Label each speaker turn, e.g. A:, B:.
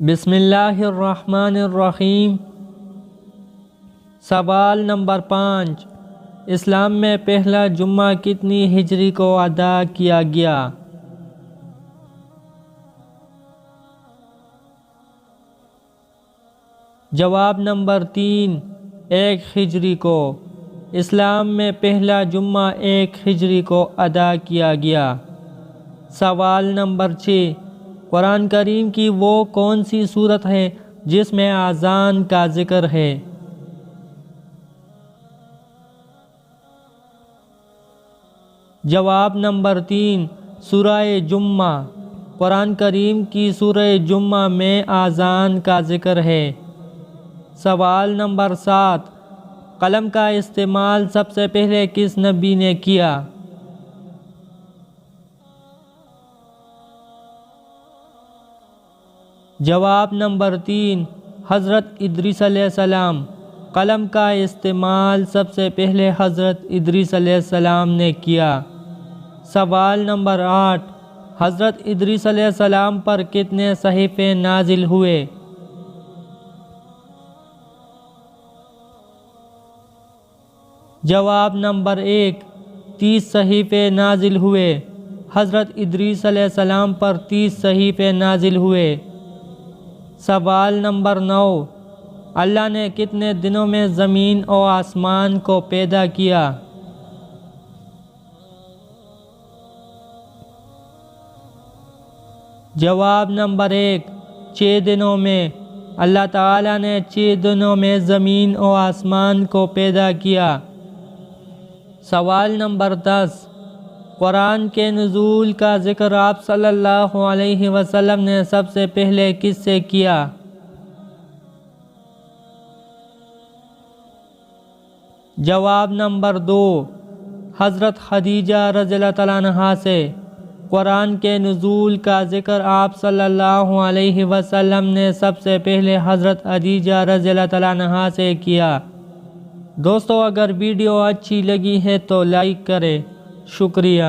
A: بسم اللہ الرحمن الرحیم۔ سوال نمبر 5، اسلام میں پہلا جمعہ کتنی ہجری کو ادا کیا گیا؟ جواب نمبر 3، 1 ہجری کو۔ اسلام میں پہلا جمعہ 1 ہجری کو ادا کیا گیا۔ سوال نمبر 6، قرآن کریم کی وہ کون سی سورت ہے جس میں اذان کا ذکر ہے؟ جواب نمبر 3، سورہ جمعہ۔ قرآن کریم کی سورہ جمعہ میں اذان کا ذکر ہے۔ سوال نمبر 7، قلم کا استعمال سب سے پہلے کس نبی نے کیا؟ جواب نمبر 3، حضرت ادریس علیہ السلام۔ قلم کا استعمال سب سے پہلے حضرت ادریس علیہ السلام نے کیا۔ سوال نمبر 8، حضرت ادریس علیہ السلام پر کتنے صحیفے نازل ہوئے؟ جواب نمبر 1، 30 صحیفے نازل ہوئے۔ حضرت ادریس علیہ السلام پر 30 صحیفے نازل ہوئے۔ سوال نمبر 9، اللہ نے کتنے دنوں میں زمین و آسمان کو پیدا کیا؟ جواب نمبر 1، 6 دنوں میں۔ اللہ تعالیٰ نے 6 دنوں میں زمین و آسمان کو پیدا کیا۔ سوال نمبر 10، قرآن کے نزول کا ذکر آپ صلی اللہ علیہ وسلم نے سب سے پہلے کس سے کیا؟ جواب نمبر 2، حضرت خدیجہ رضی اللہ تعالیٰ عنہا سے۔ قرآن کے نزول کا ذکر آپ صلی اللہ علیہ وسلم نے سب سے پہلے حضرت خدیجہ رضی اللہ تعالیٰ عنہا سے کیا۔ دوستو، اگر ویڈیو اچھی لگی ہے تو لائک کریں۔ شکریہ۔